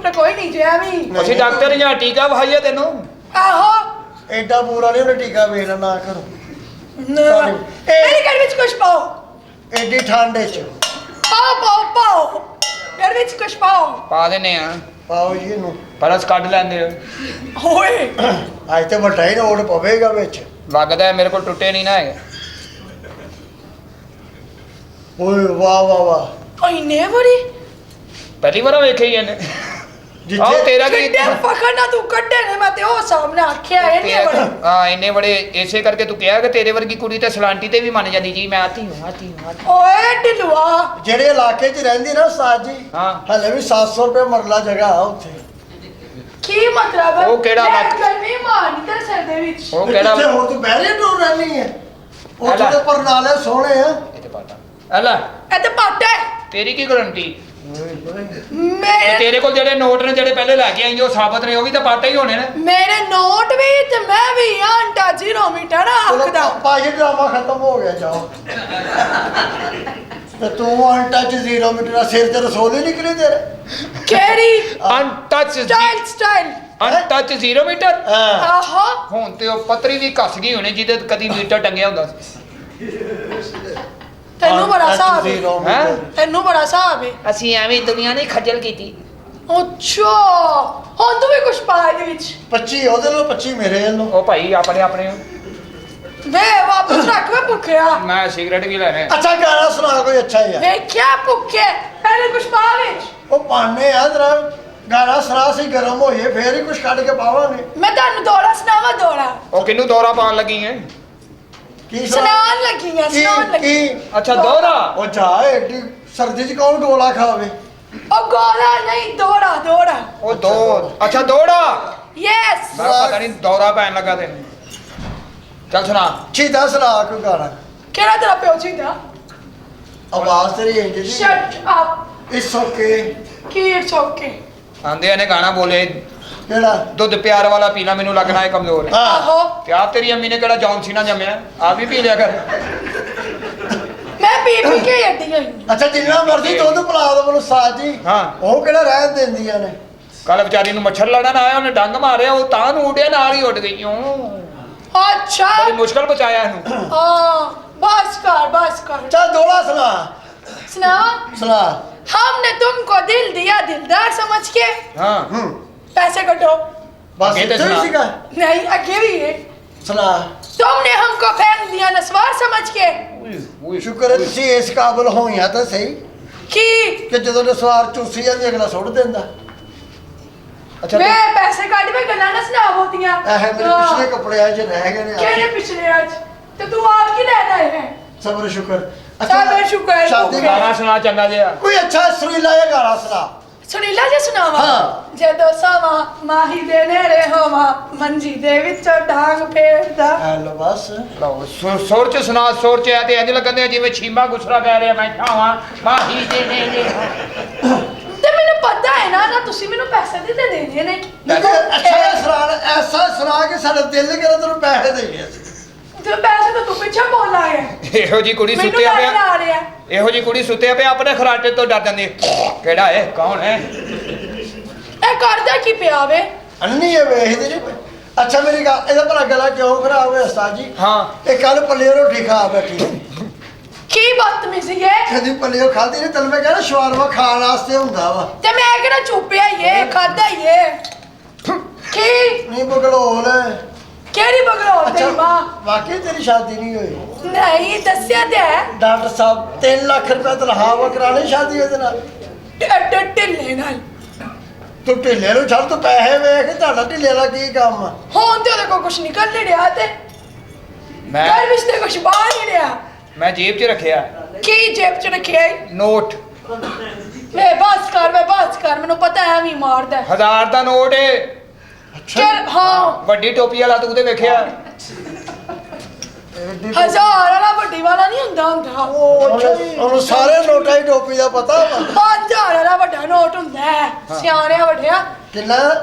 Doctor ਕੋਈ ਨਹੀਂ ਜੇ ਐਵੇਂ ਅਸੀਂ ਡਾਕਟਰ ਜਾਂ ਟੀਕਾ ਵਹਾਈਏ ਤੈਨੂੰ ਆਹੋ ਐਡਾ ਬੁਰਾ ਨਹੀਂ ਉਹਨੇ ਟੀਕਾ ਵੇਖਣਾ ਨਾ ਕਰੋ ਮੇਰੀ ਘਰ ਵਿੱਚ ਕੁਛ ਪਾਓ ਐਡੀ ਠੰਡ ਚ ਪਾਓ ਘਰ ਵਿੱਚ ਕੁਛ ਪਾਓ ਪਾ ਦਿੰਨੇ ਆ ਪਾਓ ਜੀ ਇਹਨੂੰ ਪਰਸ ਕੱਢ ਲੈਂਦੇ ਓਏ ਅੱਜ ਤੇ ਵੱਡਾ ਹੀ ਨੋਟ ਪਵੇਗਾ ਵਿੱਚ ਲੱਗਦਾ ਹੈ ਮੇਰੇ ਕੋਲ ਟੁੱਟੇ ਨਹੀਂ ਨਾ ਹੈਗੇ ਓਏ ਵਾਹ ਵਾਹ ਵਾਹ ਓਏ ਨੇ ਬੜੀ ਪਹਿਲੀ ਵਾਰ ਵੇਖੇ ਹੀ ਇਹਨੇ ਆਹ ਜਿੱਥੇ ਤੇਰਾ ਕੀ ਕਿੱਡੇ ਫਖਣਾ ਤੂੰ ਕੱਢੇ ਨੇ ਮੈਂ ਤੇ ਉਹ ਸਾਹਮਣੇ ਆਖਿਆ ਇਹਨੇ ਬੜੇ ਹਾਂ ਇੰਨੇ ਬੜੇ ਇਸੇ ਕਰਕੇ ਤੂੰ ਕਿਹਾ ਕਿ ਤੇਰੇ ਵਰਗੀ ਕੁੜੀ ਤੇ ਸਲਾਂਟੀ ਤੇ ਵੀ ਮੰਨ ਜਾਂਦੀ ਜੀ ਮੈਂ ਆਤੀ ਹੂੰ ਓਏ ਢਿਲਵਾ ਜਿਹੜੇ ਇਲਾਕੇ 'ਚ ਰਹਿੰਦੀ ਨਾ ਉਸਤਾਦ ਜੀ ਹਾਂ ਹਲੇ ਵੀ 700 ਰੁਪਏ ਮਰਲਾ ਜਗ੍ਹਾ ਆ ਉੱਥੇ ਕੀ ਮਤਲਬ ਹੈ ਉਹ ਕਿਹੜਾ ਮੈਂ ਇਲਾਕਾ? ਗਰਮੀ ਮਾਰਨੀ ਤੇਰੇ ਸਿਰ ਦੇ ਵਿੱਚ ਉਹ ਕਿਹੜਾ ਕਿੱਥੇ ਹੁਣ ਤੂੰ ਬਹਿਰੇ ਤੋਂ ਰਹਿਣੀ ਹੈ ਉੱਥੇ ਐਲਾ। ਦੇ ਪਰਨਾਲੇ ਸੋਹਣੇ ਆ ਇਹ ਤੇ ਪਤਾ ਐਲਾ ਇਹ ਤੇ ਪੱਟ ਹੈ ਤੇਰੀ ਕੀ ਗਾਰੰਟੀ ਮੇਰੇ ਤੇਰੇ ਕੋਲ ਜਿਹੜੇ ਨੋਟ ਨੇ ਜਿਹੜੇ ਪਹਿਲੇ ਲੈ ਕੇ ਆਈ ਉਹ ਸਾਬਤ ਨੇ ਉਹ ਵੀ ਤਾਂ ਪਾਟਾ ਹੀ ਹੋਣੇ ਨੇ ਮੇਰੇ ਨੋਟ ਵੀ ਤੇ ਮੈਂ ਵੀ ਆਂਟਾ 0 ਮੀਟਰ ਆਖਦਾ ਪਾਜੀ ਡਰਾਮਾ ਖਤਮ ਹੋ ਗਿਆ ਜਾਓ ਤੇ ਤੂੰ ਅਨਟੱਚ 0 ਮੀਟਰ ਦਾ ਸਿਰ ਤੇ ਰਸੋਲ ਹੀ ਨਿਕਲੀ ਤੇਰੇ ਕਿਹੜੀ ਅਨਟੱਚ ਸਟਾਈਲ ਅਨਟੱਚ 0 ਮੀਟਰ ਹਾਂ ਆਹਾ ਹੁਣ ਤੇ ਉਹ ਪਤਰੀ ਵੀ ਕੱਸ ਗਈ ਹੋਣੀ ਜਿਹਦੇ ਕਦੀ ਮੀਟਰ ਟੰਗਿਆ ਹੁੰਦਾ ਸੀ ਤੈਨੂੰ ਬੜਾ untouched ਸਾਬ ਹੈ 0 ਹੈਂ? ਮੀਟਰ। ਤੈਨੂੰ ਬੜਾ ਸਾਬ ਹੈ ਅਸੀਂ ਐਵੇਂ ਦੁਨੀਆ ਨੇ ਖੱਜਲ ਕੀਤੀ ਅੱਛਾ ਹੁਣ ਤੂੰ ਵੀ ਕੁਛ ਪਾ ਇਹਦੇ ਵਿੱਚ 25 ਉਹਦੇ ਨਾਲ 25 ਮੇਰੇ ਵੱਲੋਂ ਉਹ ਭਾਈ ਆਪਣੇ ਆਪਣੇ ਵੇ ਵਾਪਸ ਰੱਖ ਵੇ ਭੁੱਖਿਆ ਮੈਂ ਸਿਗਰਟ ਵੀ ਲੈਣੇ ਅੱਛਾ ਗਾਣਾ ਸੁਣਾ ਕੋਈ ਅੱਛਾ ਯਾਰ ਵੇਖਿਆ ਭੁੱਖੇ ਪਹਿਲੇ ਕੁਛ ਪਾ ਵਿੱਚ ਉਹ ਪਾਣੇ ਆ ਜਰਾ ਗਾਣਾ ਸੁਣਾ ਸੀ ਗਰਮ ਹੋਈਏ ਫੇਰ ਹੀ ਕੁਝ ਕੱਢ ਕੇ ਪਾਵਾਂਗੇ ਮੈਂ ਤੁਹਾਨੂੰ ਦੌੜਾ ਸੁਣਾਵਾ ਦੌੜਾ ਉਹ ਕਿੰਨੂੰ ਦੌਰਾ ਪਾਉਣ ਲੱਗੀ ਹੈ ਕੀ ਸੁਣਾਉਣ ਲੱਗੀ ਆ ਸੁਣਾਉਣ ਲੱਗੀ ਕੀ ਅੱਛਾ ਦੌਰਾ ਉਹ ਜਾ ਏਡੀ ਸਰਦੀ ਚ ਕੌਣ ਗੋਲਾ ਖਾਵੇ ਉਹ ਗੋਲਾ ਨਹੀਂ ਦੌੜਾ ਉਹ ਦੋ ਅੱਛਾ ਦੌੜਾ ਯੈਸ ਮੈਂ ਪਤਾ ਨਹੀਂ ਦੌਰਾ ਪੈਣ ਲੱਗਾ ਤੈਨੂੰ ਚੱਲ ਸੁਣਾ ਚੀਦਾ ਸੁਣਾ ਕੋਈ ਗਾਣਾ ਕਿਹੜਾ ਤੇਰਾ ਪਿਓ ਚੀਦਾ ਆਵਾਜ਼ ਤੇਰੀ ਇੰਜ ਦੀ ਸ਼ਟ ਅਪ ਇਟਸ ਓਕੇ ਕੀ ਇਟਸ ਓਕੇ ਆਂਦੇ ਨੇ ਗਾਣਾ ਬੋਲੇ ਕਿਹੜਾ ਦੁੱਧ ਪਿਆਰ ਵਾਲਾ ਪੀਣਾ ਮੈਨੂੰ ਲੱਗਣਾ ਹੈ ਕਮਜ਼ੋਰ ਹੈ ਹਾਂ ਆਹੋ ਤੇ ਆਪ ਤੇਰੀ ਅੰਮੀ ਨੇ ਕਿਹੜਾ ਜੌਨ ਸੀਨਾ ਜੰਮਿਆ ਆ ਵੀ ਪੀ ਲਿਆ ਕਰ ਮੈਂ ਪੀ ਕੇ ਅੱਡੀ ਹੋਈ ਅੱਛਾ ਜਿੰਨਾ ਮਰਜ਼ੀ ਦੁੱਧ ਪਿਲਾ ਦੋ ਮੈਨੂੰ ਸਾਜ ਜੀ ਹਾਂ। ਉਹ ਕਿਹੜਾ ਰਹਿਣ ਦਿੰਦੀਆਂ ਨੇ ਕੱਲ ਵਿਚਾਰੀ ਨੂੰ ਮੱਛਰ ਲੜਨ ਆਇਆ ਉਹਨੇ ਡੰਗ ਮਾਰਿਆ ਉਹ ਤਾਂ ਨੂੰ ਉੱਡਿਆ ਨਾਲ ਹੀ ਉੱਡ ਗਈ ਓ ਅੱਛਾ ਬੜੀ ਮੁਸ਼ਕਲ ਬਚਾਇਆ ਇਹਨੂੰ ਹਾਂ बस कर ਚੱਲ ਦੋਲਾ ਸੁਣਾ सुना ਸੁਣਾ हमने तुमको दिल दिया दिलदार समझ के ਹਾਂ पैसे कटो ਬਸ ਅੱਗੇ ਤੇ ਇੱਥੇ ਹੀ ਸੁਣਾ। ਸੀਗਾ नहीं आगे भी है ਸੁਣਾ तुमने हमको फेंक दिया नस्वार समझ के ਸ਼ੁਕਰ ਹੈ ਤੁਸੀਂ ਇਸ ਕਾਬਲ ਹੋਈਆਂ ਤਾਂ ਸਹੀ कि ਕਿ ਜਦੋਂ ਨੇ ਸਵਾਰ ਚੂਸੀ ਜਾਂਦੀ ਅਗਲਾ ਸੁੱਟ ਦਿੰਦਾ ਅੱਛਾ मैं पैसे काट में गला ना सुना होतियां ਇਹ ਮੇਰੇ ਪਿਛਲੇ ਕੱਪੜਿਆਂ 'ਚ ਰਹਿ ਗਏ ਨੇ केने पिछले आज तो तू आप की लेना है ਸਬਰ ਸ਼ੁਕਰ ਸਬਰ ਸ਼ੁਕਰ, ਸ਼ਾਦੀ ਭੁੱਖੇ। ਗਾਣਾ ਸੁਣਾ ਚੰਗਾ ਜਿਹਾ ਕੋਈ ਅੱਛਾ ਸੁਰੀਲਾ ਜਿਹਾ ਗਾਣਾ ਸੁਣਾ ਸੁਨੀਲਾ ਜੇ ਸੁਣਾਵਾ ਹਾਂ। ਜਦੋਂ ਸਵਾ ਮਾਹੀ ਦੇ ਨੇੜੇ ਹੋਵਾ ਮੰਜੀ ਦੇ ਵਿੱਚੋਂ ਡਾਂਗ ਫੇਰਦਾ ਹੈਲੋ ਬਸ ਲਓ ਸੁਰ ਚ ਸੁਣਾ ਸੁਰ ਚ ਐ ਤੇ ਇੰਜ ਲੱਗਦੇ ਜਿਵੇਂ ਛੀਮਾ ਗੁਸਰਾ ਕਹਿ ਰਿਹਾ ਮੈਂ ਚਾਹਾਂ ਮਾਹੀ ਦੇ ਨੇ ਤੇ ਮੈਨੂੰ ਪਤਾ ਹੈ ਨਾ ਤੁਸੀਂ ਮੈਨੂੰ ਪੈਸੇ ਦੇ ਦੇਣੇ ਨੇ ਲੇਕਿਨ ਅੱਛਾ ਜਿਹਾ ਸੁਣਾ ਐਸਾ ਸੁਣਾ ਕਿ ਸਾਡਾ ਦਿਲ ਕਰੇ ਤੈਨੂੰ ਪੈਸੇ ਦੇਈਏ ਤੇ ਪੈਸੇ ਤਾਂ ਤੂੰ ਪਿੱਛੇ ਬੋਲ ਆਇਆ ਇਹੋ ਜੀ ਕੁੜੀ ਮੈਨੂੰ ਸੁੱਤਿਆ ਤਾਂ ਪਿਆ ਆ ਰਿਹਾ ਇਹੋ ਜੀ ਕੁੜੀ ਸੁੱਤਿਆ ਪਿਆ ਆਪਣੇ ਖਰਾਟੇ ਤੋਂ ਡਰ ਜਾਂਦੀ ਕਿਹੜਾ ਹੈ ਕੌਣ ਹੈ ਇਹ ਕਰਦਾ ਕੀ ਪਿਆ ਵੇ ਅੰਨੀ ਹੈ ਵੇਖਦੇ ਨਹੀਂ ਪਏ। ਅੱਛਾ ਮੇਰੀ ਗੱਲ ਇਹਦਾ ਭਲਾ ਗਲਾ ਕਿਉਂ ਖਰਾਬ ਹੋਇਆ ਉਸਤਾਦ ਜੀ ਹਾਂ ਇਹ ਕੱਲ ਪੱਲੇ ਰੋਟੀ ਖਾ ਬੈਠੀ ਕੀ ਬਦਤਮੀਜ਼ੀ ਹੈ ਕਦੀ ਪੱਲੇ ਖਾਦੀ ਨਹੀਂ ਤੈਨੂੰ ਮੈਂ ਕਹਿੰਦਾ ਸ਼ਵਾਰਮਾ ਖਾਣ ਵਾਸਤੇ ਹੁੰਦਾ ਵਾ ਤੇ ਮੈਂ ਕਿਹੜਾ ਚੁੱਪਿਆ ਇਹ ਖਾਦਾ ਇਹ ਕੀ ਨਹੀਂ ਬਗਲੋਲ ਕਿਹੜੀ ਬਗਲੋ ਤੇਰੀ ਮਾਂ ਵਾਕਈ ਤੇਰੀ ਸ਼ਾਦੀ ਨਹੀਂ ਹੋਈ ਨਹੀਂ ਦੱਸਿਆ ਤੇ ਹੈ ਡਾਕਟਰ ਸਾਹਿਬ 3 ਲੱਖ ਰੁਪਏ ਤਨਖਾਹ ਕਰਾਣੀ ਸ਼ਾਦੀ ਉਹਦੇ ਨਾਲ ਢਿੱਲੇ ਨਾਲ ਤੂੰ ਢਿੱਲੇ ਨੂੰ ਛੱਡ ਤੂੰ ਪੈਸੇ ਵੇਖ ਤੁਹਾਡਾ ਢਿੱਲੇ ਦਾ ਕੀ ਕੰਮ ਆ ਹੁਣ ਤੇ ਉਹਦੇ ਕੋਲ ਕੁਝ ਨਿਕਲ ਨਹੀਂ ਰਿਹਾ ਤੇ ਮੈਂ ਘਰ ਵਿੱਚ ਤੇ ਕੁਝ ਬਾਹਰ ਨਹੀਂ ਰਿਹਾ ਮੈਂ ਜੇਬ 'ਚ ਰੱਖਿਆ ਕੀ ਜੇਬ ਚ ਰੱਖਿਆ ਈ? ਨੋਟ ਵੇ ਬਸ ਕਰ ਮੈਨੂੰ ਪਤਾ ਹੈ ਵੀ ਮਾਰਦਾ ਹੈ। 1000 ਦਾ ਨੋਟ ਏ ਚੱਲ ਹਾਂ ਵੱਡੀ ਟੋਪੀ ਵਾਲਾ ਤੂੰ ਤੇ ਵੇਖਿਆ ਹਜ਼ਾਰ ਵਾਲਾ ਵੱਡੀ ਵਾਲਾ ਨਹੀਂ ਹੁੰਦਾ ਉਹਨੂੰ ਸਾਰੇ ਨੋਟਾਂ ਦੀ ਟੋਪੀ ਦਾ ਪਤਾ ਵਾ 5000 ਵਾਲਾ ਵੱਡਾ ਨੋਟ ਹੁੰਦਾ ਹੈ ਸਿਆਣਿਆ ਵੱਡਿਆ ਕਿੰਨਾ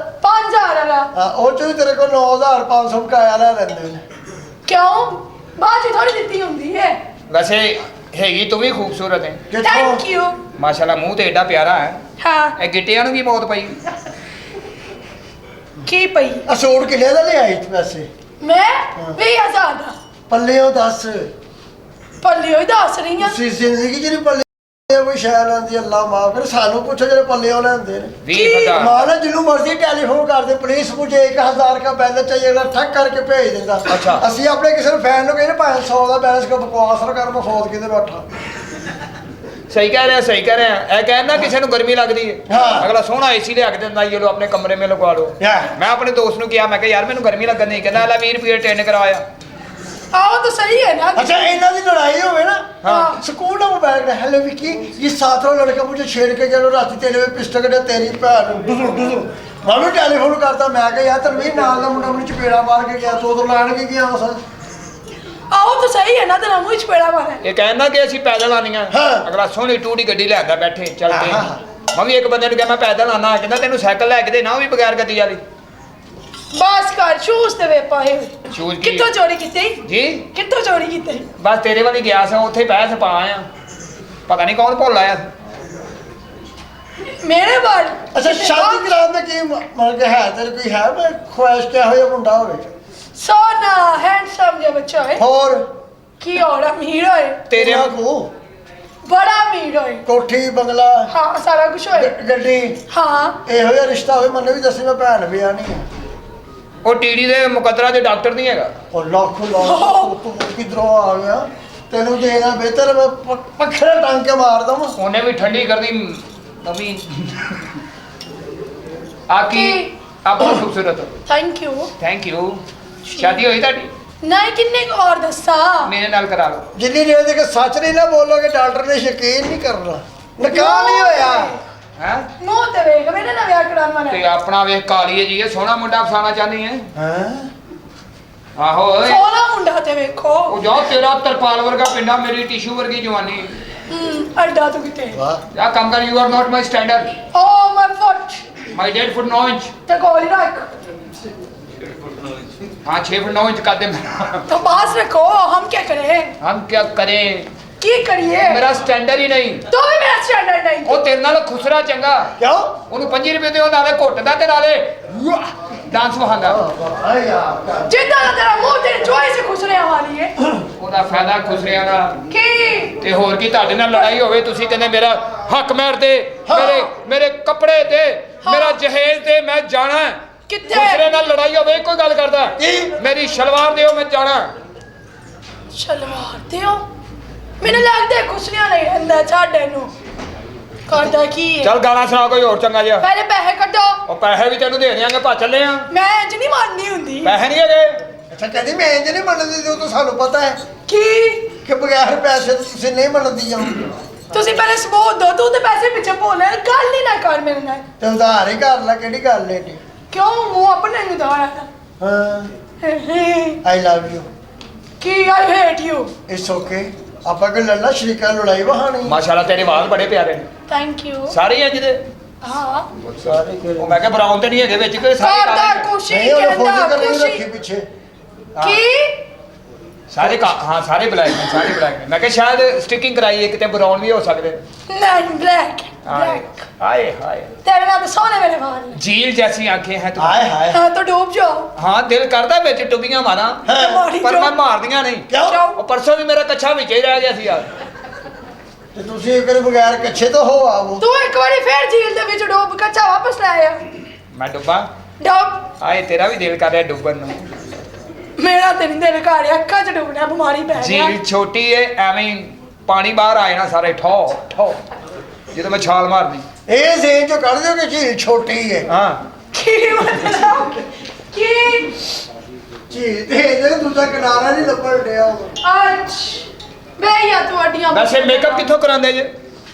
5000 ਵਾਲਾ ਉਹ ਚ ਵੀ ਤੇਰੇ ਕੋਲ 9500 ਬਕਾਇਆ ਲੈ ਲੈਂਦੇ ਨੇ ਕਿਉਂ ਬਾਅਦ ਚ ਥੋੜੀ ਦਿੱਤੀ ਹੁੰਦੀ ਹੈ ਵੈਸੇ ਹੈਗੀ ਤੂੰ ਵੀ ਖੂਬਸੂਰਤ ਹੈ ਥੈਂਕ ਯੂ ਮਾਸ਼ਾਅੱਲਾ ਮੂੰਹ ਤੇ ਏਡਾ ਪਿਆਰਾ ਹੈ ਹਾਂ ਇਹ ਗਿੱਟਿਆਂ ਨੂੰ ਕੀ ਮੌਤ ਪਈ ਕੀ ਪਈ ਆ ਸੂਟ ਕਿੰਨੇ ਦਾ ਲਿਆਈ ਤੂੰ ਵੈਸੇ ਮੈਂ 20000 ਦਾ ਪੱਲਿਓ ਦੱਸ ਪੱਲੇ ਹੋਈ ਦੱਸ ਰਹੀ ਆ ਤੁਸੀਂ ਜ਼ਿੰਦਗੀ ਜਿਹੜੀ ਪੱਲੇ ਕੋਈ ਸ਼ੈ ਲੈਂਦੀ ਅੱਲਾ ਮਾਫ ਕਰ ਸਾਨੂੰ ਪੁੱਛੋ ਜਿਹੜੇ ਪੱਲਿਓ ਲੈਂਦੇ ਨੇ 20,000 ਮਾਨਾ ਜਿਹਨੂੰ ਮਰਜ਼ੀ ਟੈਲੀਫੋਨ ਕਰਦੇ ਪੁਲਿਸ ਮੁਝੇ 1000 का बैलेंस चाहिए अगला ठक करके भेज ਦਿੰਦਾ ਅੱਛਾ। ਅਸੀਂ ਆਪਣੇ ਕਿਸੇ ਨੂੰ ਫੈਨ ਨੂੰ ਕਹਿੰਦੇ ਭਾਵੇਂ 100 ਦਾ ਬੈਲੈਂਸ ਕੋ ਬਕਵਾਸ ਨਾ ਕਰ ਮੈਂ ਖੋਦ ਕਿਤੇ ਬੈਠਾ ਸਹੀ ਕਹਿ ਰਿਹਾ ਸਹੀ ਕਹਿ ਰਿਹਾ ਇਹ ਕਹਿੰਦਾ ਕਿਸੇ ਨੂੰ ਗਰਮੀ ਲੱਗਦੀ ਹੈ ਹਾਂ। ਅਗਲਾ ਸੋਹਣਾ ਏਸੀ ਲਿਆ ਕੇ ਦਿੰਦਾ ਇਹ ਲੋ ਆਪਣੇ ਕਮਰੇ ਮੇ ਲਗਵਾ ਲਓ ਮੈਂ ਆਪਣੇ ਦੋਸਤ ਨੂੰ ਕਿਹਾ ਮੈਂ ਕਿਹਾ ਯਾਰ ਮੈਨੂੰ ਗਰਮੀ ਲੱਗਣ ਨਹੀਂ ਕਹਿੰਦਾ ਲੈ 20 ਰੁਪਏ ਟੈਨ ਕਰਾਇਆ ਆਓ ਤਾਂ ਸਹੀ ਹੈ ਨਾ अच्छा ਇਹਨਾਂ ਦੀ ਲੜਾਈ ਹੋਵੇ ਨਾ हाँ। ਸਕੂਲ में बैठ रहे हेलो विक्की ये सातों लड़का मुझे छेड़ के चलो रात तेरे में पिस्टल कटे तेरी भैन दुदू दुदू मैं भी टेलीफोन करता मैं कहा यार तनवीर नाल दा मुंडा मुझे चपेड़ा मार के गया तो लान के गया उस ਆਓ ਤਾਂ ਸਹੀ ਹੈ ਨਾ ਤੇਰਾ ਮੂੰਹ ਚ ਪੇੜਾ ਮਾਰਿਆ ਇਹ ਕਹਿੰਦਾ ਕਿ ਅਸੀਂ ਪੈਦਲ ਆਣੀਆਂ ਹਾਂ। ਅਗਲਾ ਸੋਹਣੀ ਟੂੜੀ ਗੱਡੀ ਲਿਆਂਦਾ ਬੈਠੇ ਚੱਲ ਕੇ ਹਾਂ। ਮੈਂ ਵੀ ਇੱਕ ਬੰਦੇ ਨੂੰ ਕਿਹਾ ਮੈਂ ਪੈਦਲ ਆਣਾ ਕਹਿੰਦਾ ਤੈਨੂੰ ਸਾਈਕਲ ਲੈ ਕੇ ਦੇ ਨਾ ਉਹ ਵੀ ਬਗੈਰ ਗੱਡੀ ਵਾਲੀ ਬਸ ਕਰ ਸ਼ੂਜ਼ ਤੇ ਵੇ ਪਾਏ ਹੋਏ ਸ਼ੂਜ਼ ਕੀ ਕਿੱਥੋਂ ਚੋਰੀ ਕੀਤੀ ਜੀ ਕਿੱਥੋਂ ਚੋਰੀ ਕੀਤੀ ਬਸ ਤੇਰੇ ਵਾਲੀ ਗਿਆ ਸੀ ਉੱਥੇ ਪੈਸੇ ਪਾ ਆਇਆ ਪਤਾ ਨਹੀਂ ਕੌਣ ਭੁੱਲ ਆਇਆ ਮੇਰੇ ਵੱਲ अच्छा शादी कराने की मतलब है तेरे कोई है मैं ख्वाहिश क्या हो या मुंडा होवे ਸੋਨਾ ਹੈਂਡਸਮ ਜਿਹਾ ਬੱਚਾ ਹੈ और ਕੀ ਹੋਰ ਅਮੀਰ ਹੋਏ ਤੇਰੇ को ਬੜਾ ਅਮੀਰ ਹੋਏ कोठी बंगला ਹਾਂ ਸਾਰਾ ਕੁਝ ਹੋਏ गड्डी ਹਾਂ ਇਹੋ ਜਿਹਾ ਰਿਸ਼ਤਾ ਹੋਵੇ ਮੈਨੂੰ ਵੀ ਦੱਸੀ ਮੈਂ ਭੈਣ ਵੀ ਆਣੀ ਹੈ ਉਹ ਟੀਡੀ ਦੇ ਮੁਕੱਦਰਾਂ ਦੇ ਡਾਕਟਰ ਨਹੀਂ ਹੈਗਾ ਉਹ ਲੱਖ ਤੂੰ ਕਿਧਰੋਂ ਆ ਗਿਆ ਤੈਨੂੰ ਦੇਣਾ ਬਿਹਤਰ ਮੈਂ ਪੱਖੇ ਟੰਗ ਕੇ ਮਾਰ ਦਵਾਂ ਉਹਨੇ ਵੀ ਠੰਡੀ ਕਰਦੀ ਨਵੀਂ ਆਕੀ आप बहुत खूबसूरत हो ਥੈਂਕ ਯੂ थैंक यू शादी होई ਤੁਹਾਡੀ ਨਹੀਂ ਕਿੰਨੇ ਕੁ ਹੋਰ ਦੱਸਾਂ ਮੇਰੇ ਨਾਲ ਕਰਾ ਲਓ ਜਿੰਨੀ ਦੇਰ ਤੱਕ ਸੱਚ ਨਹੀਂ ਨਾ ਬੋਲੋਗੇ ਡਾਕਟਰ ਨੇ ਯਕੀਨ ਨਹੀਂ ਕਰਨਾ ਨਿਕਾਹ ਨਹੀਂ ਹੋਇਆ ਹੈ ਮੂੰਹ ਤੇ ਵੇਖ ਮੇਰੇ ਨਾਲ ਵਿਆਹ ਕਰਾਉਣ ਵਾਲਾ ਤੇ ਆਪਣਾ ਵੇਖ ਕਾਲੀਏ ਜੀ ਇਹ ਸੋਹਣਾ ਮੁੰਡਾ ਫਸਾਣਾ ਚਾਹਨੀ ਹੈ ਹੈ ਆਹੋ ਓਏ ਸੋਹਣਾ ਮੁੰਡਾ ਤੇ ਵੇਖੋ ਉਹ ਜਾ ਤੇਰਾ ਤਰਪਾਲ ਵਰਗਾ ਪਿੰਡਾ ਮੇਰੀ ਟਿਸ਼ੂ ਵਰਗੀ ਜਵਾਨੀ ਅੱਡਾ ਤੂੰ ਕਿਤੇ ਵਾਹ ਜਾ ਕੰਮ ਕਰ you are not my standard oh my foot my 8 foot 9 inch ਤੇ ਗੋਲੀ ਰੱਖ हाँ 6 फुट 9 इंच का दे मेरा तो पास रखो हम क्या करें हम क्या करें की करिए मेरा स्टैंडर्ड ही नहीं तो भी मेरा स्टैंडर्ड नहीं ਉਹ ਤੇਰੇ ਨਾਲ ਖੁਸਰਾ ਚੰਗਾ ਕਿਉਂ ਉਹਨੂੰ 5 ਰੁਪਏ ਦੇ ਉਹ ਨਾਲੇ ਘੁੱਟਦਾ ਤੇ ਨਾਲੇ ਡਾਂਸ ਵਹਾਉਂਦਾ ਆਏ ਯਾਰ ਜਿੱਦਾਂ ਦਾ ਤੇਰਾ ਮੂੰਹ ਤੇਰੀ ਚੋਈ ਸੇ ਖੁਸਰੇ ਵਾਲੀ ਹੈ ਉਹਦਾ ਫਾਇਦਾ ਖੁਸਰਿਆਂ ਦਾ ਕੀ ਤੇ ਹੋਰ ਕੀ ਤੁਹਾਡੇ ਨਾਲ ਲੜਾਈ ਹੋਵੇ ਤੁਸੀਂ ਕਹਿੰਦੇ ਮੇਰਾ ਹੱਕ ਮਾਰਦੇ ਮੇਰੇ ਕੱਪੜੇ ਤੇ ਮੇਰਾ ਜਹੇਜ਼ ਤੇ ਮੈਂ ਜਾਣਾ ਕਿੱਥੇ ਖੁਸਰੇ ਨਾਲ ਲੜਾਈ ਹੋਵੇ ਕੋਈ ਗੱਲ ਕਰਦਾ ਮੇਰੀ ਸ਼ਲਵਾਰ ਦਿਓ ਮੈਂ ਜਾਣਾ ਸ਼ਲਵਾਰ ਦਿਓ ਮੈਨੂੰ ਲੱਗਦਾ ਖੁਸਰਿਆਂ ਨਹੀਂ ਰਹਿੰਦਾ ਛੱਡ ਇਹਨੂੰ ਕਰਦਾ ਕੀ ਹੈ ਚੱਲ ਗਾਣਾ ਸੁਣਾ ਕੋਈ ਹੋਰ ਚੰਗਾ ਜਿਹਾ ਪਹਿਲੇ ਪੈਸੇ ਕੱਢੋ ਉਹ ਪੈਸੇ ਵੀ ਤੈਨੂੰ ਦੇ ਦਿਆਂਗੇ ਭਾ ਚੱਲੇ ਆ ਮੈਂ ਇੰਜ ਨਹੀਂ ਮੰਨਦੀ ਹੁੰਦੀ ਪੈਸੇ ਨਹੀਂ ਹੈਗੇ ਅੱਛਾ ਕਹਿੰਦੀ ਮੈਂ ਇੰਜ ਨਹੀਂ ਮੰਨਦੀ ਜੋ ਤਾਂ ਸਾਨੂੰ ਪਤਾ ਹੈ ਕੀ ਕਿ ਬਗੈਰ ਪੈਸੇ ਤੋਂ ਤੁਸੀਂ ਨਹੀਂ ਮੰਨਦੀ ਜਾਂ ਤੁਸੀਂ ਪਹਿਲੇ ਸਬੂਤ ਦੋ ਤੂੰ ਤੇ ਪੈਸੇ ਪਿੱਛੇ ਭੋਲੇ ਗੱਲ ਹੀ ਨਾ ਕਰ ਮੇਰੇ ਨਾਲ ਤੇ ਉਧਾਰ ਹੀ ਕਰ ਲੈ ਕਿਹੜੀ ਗੱਲ ਹੈ ਨੀ ਕਿਉਂ ਮੂੰਹ ਆਪਣੇ ਨੂੰ ਦਾਇਆ ਹਾਂ ਆਈ ਲਵ ਯੂ ਕੀ I hate you it's okay ਆਪਾਂ ਕਿ ਲੱਲਾ ਸ਼ਰੀਕਾ ਲੜਾਈ ਵਹਾਣੀ ਮਾਸ਼ਾਅੱਲਾ ਤੇਰੇ ਵਾਲ ਬੜੇ ਪਿਆਰੇ ਨੇ ਥੈਂਕ ਯੂ ਸਾਰੇ ਇੰਜ ਦੇ ਹਾਂ ਸਾਰੇ ਉਹ ਮੈਂ ਕਿਹਾ ਬਰਾਊਨ ਤੇ ਨਹੀਂ ਹੈਗੇ ਵਿੱਚ ਕੋਈ ਸਾਰੇ ਕਰਦਾ ਕਾਲੇ ਨੇ। ਖੁਸ਼ੀ ਨਹੀਂ ਉਹ ਕਹਿੰਦਾ ਫੋਟੋ ਕਰ ਖੁਸ਼ੀ ਰੱਖੀ ਪਿੱਛੇ ਕੀ ਸਾਰੇ ਹਾਂ ਸਾਰੇ ਬਲੈਕ ਨੇ ਸਾਰੇ ਬਲੈਕ ਨੇ ਮੈਂ ਕਿਹਾ ਸ਼ਾਇਦ ਸਟਿਕਿੰਗ ਕਰਾਈ ਕਿਤੇ ਬਰਾਊਨ ਵੀ ਹੋ ਸਕਦੇ ਨੇ ਨਹੀਂ ਬਲੈਕ ਹਾਏ ਹਾਏ ਹਾਏ तेरे नाम सोने मेरे वाल झील जैसी आंखें हैं ਹਾਏ तुम्हारी ਹਾਏ हाँ तो डूब जाओ हाँ दिल करता ਵਿੱਚ ਟੁੱਬੀਆਂ ਮਾਰਾਂ मारी ਪਰ जाओ ਮੈਂ ਮਾਰਦੀਆਂ ਨਹੀਂ ਕਿਉਂ ਉਹ ਪਰਸੋਂ ਵੀ ਮੇਰਾ ਕੱਛਾ ਵਿੱਚ ਹੀ ਰਹਿ ਗਿਆ ਸੀ ਯਾਰ ਤੇ ਤੁਸੀਂ ਇਹ ਕਰੇ ਬਗੈਰ ਕੱਛੇ ਤੋਂ ਹੋ ਆਵੋ तू एक बारी फिर झील दे विच डूब कच्चा वापस ले आया ਮੈਂ ਡੁੱਬਾ डूब ਆਏ ਤੇਰਾ ਵੀ ਦਿਲ ਕਰ ਰਿਹਾ ਡੁੱਬਣ ਨੂੰ मेरा तो नहीं दिल कर रहा अक्खा च डूबना बीमारी पै गया ਝੀਲ ਛੋਟੀ ਏ ਐਵੇਂ ਹੀ ਪਾਣੀ ਬਾਹਰ ਆ ਜਾਣਾ ਸਾਰੇ ਠੋ ਠੋ ਜਦੋਂ ਮੈਂ ਛਾਲ ਮਾਰਨੀ ਇਹ ਜ਼ੇਨ ਚੋਂ ਕੱਢ ਦਿਓ ਕਿ ਝੀਲ ਛੋਟੀ ਹੈ ਹਾਂ की मतलब की ਝੀਲ ਤੇ ਇਹਦੇ ਦੂਜਾ ਕਿਨਾਰਾ ਨਹੀਂ ਲੱਭਣ ਡਿਆ आज बे या तू अड्डियां ਵੈਸੇ ਮੇਕਅਪ ਕਿੱਥੋਂ ਕਰਾਉਂਦੇ ਜੇ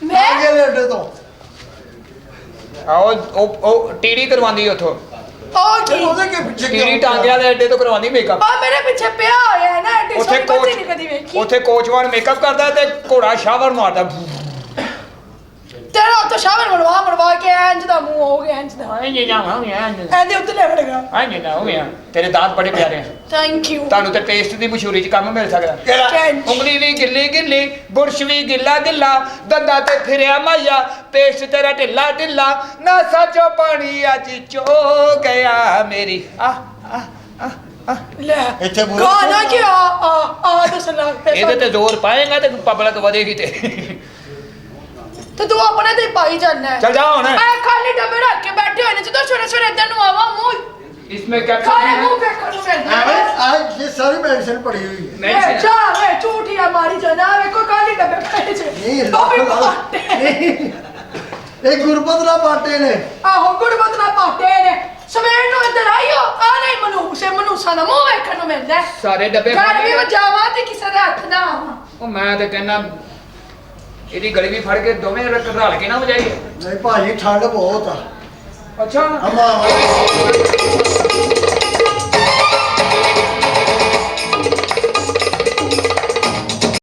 मैं ਆਗੇ ਲੈ ਅੱਡੇ ਤੋਂ ਆਓ ਉਹ ਟੀੜੀ ਕਰਵਾਉਂਦੀ ਉੱਥੋਂ ओ ਤੇ की ਉਹਦੇ ਕੇ ਪਿੱਛੇ ਟੀੜੀ ਟਾਂਗੇ ਵਾਲੇ ਅੱਡੇ ਤੋਂ ਕਰਵਾਉਂਦੀ ਮੇਕਅਪ आ मेरे पीछे पिया होया है ना एडी ਉੱਥੇ सोनी बच्ची नहीं कदी वेखी ਉੱਥੇ ਕੋਚਵਾਨ ਮੇਕਅਪ ਕਰਦਾ ਤੇ ਘੋੜਾ ਸ਼ਾਵਰ ਮਾਰਦਾ तेरा तो शावर मरवा के इंज दा मुंह ਹੋ ਗਿਆ ਇੰਜ ਦਾ ਇੰਜ ਨਾ ਹੋ ਗਿਆ ਇਹਦੇ ਉੱਤੇ ਲੈ ਵੜੇਗਾ ਇੰਜ ਨਾ ਹੋ ਗਿਆ ਤੇਰੇ ਦਾੰਤ ਬੜੇ ਪਿਆਰੇ ਆ ਥੈਂਕ ਯੂ ਤੁਹਾਨੂੰ ਤੇ ਟੇਸਟ ਦੀ ਮਸ਼ਹੂਰੀ 'ਚ ਕੰਮ ਮਿਲ ਸਕਦਾ ਕਿਹੜਾ ਚੈਂਜ ਉਂਗਲੀ ਵੀ ਗਿੱਲੀ ਗਿੱਲੀ ਬੁਰਸ਼ ਵੀ ਗਿੱਲਾ ਗਿੱਲਾ ਦੰਦਾਂ ਤੇ ਫਿਰਿਆ ਮਾਇਆ ਪੇਸਟ ਤੇਰਾ ਢਿੱਲਾ ਢਿੱਲਾ ਨਾ ਸਾਚੋ ਪਾਣੀ ਅੱਜ ਚੋ ਗਿਆ ਮੇਰੀ ਆ ਲੈ ਇੱਥੇ ਬੋਲ। ਗਾਣਾ ਕਿ ਆ ਦੱਸਣ ਲੱਗ ਪਿਆ ਇਹਦੇ ਤੇ ਜ਼ੋਰ ਪਾਏਗਾ ਤੇ ਪਬਲਿਕ ਵਧੇਗੀ ਤੇ ਤੇ ਤੂੰ ਆਪਣੇ ਤੇ ਹੀ ਪਾਈ ਜਾਂਦਾ ਚੱਲ ਜਾ ਹੁਣ ਆ ਖਾਲੀ ਡੱਬੇ ਰੱਖ ਕੇ ਬੈਠੇ ਹੋਏ ਨੇ ਜਦੋਂ ਸਵੇਰੇ ਸਵੇਰੇ ਇੱਧਰ ਨੂੰ ਆਵਾ ਮੂੰਹ इसमें क्या ਖਾਲੀ ਮੂੰਹ ਵੇਖਣ ਨੂੰ ਮਿਲਦਾ आज ये सारी मेडिसिन पड़ी हुई है नहीं ਜਾ ਵੇ ਝੂਠੀਆਂ ਮਾਰੀ ਜਾਣਾ ਵੇਖੋ ਖਾਲੀ ਡੱਬੇ ਪਏ ਚ नहीं ਉਹ ਵੀ लाख ਪਾਟੇ नहीं ये गुरबत ना बाटे ने ਆਹੋ ਗੁੜਬਤ ਨਾ ਪਾਟੇ ਨੇ ਸਵੇਰ ਨੂੰ ਇੱਧਰ ਆਈਓ ਆ ਨਹੀਂ ਮਨੂਸੇ ਮਨੂਸਾ ਦਾ ਮੂੰਹ ਵੇਖਣ ਨੂੰ ਮਿਲਦਾ सारे डब्बे ਘਰ ਵੀ ਵਜਾਵਾਂ ਤੇ ਕਿਸੇ ਦੇ ਹੱਥ ਨਾ ਆਵਾਂ ਉਹ ਮੈਂ ਤੇ ਕਹਿੰਦਾ ਇਹਦੀ ਗਲੀ ਵੀ ਫੜ ਕੇ ਦੋਵੇਂ ਰਲ ਕੇ ਨਾ ਵਜਾਈਏ नहीं भाजी ठंड बहुत है ਅੱਛਾ हम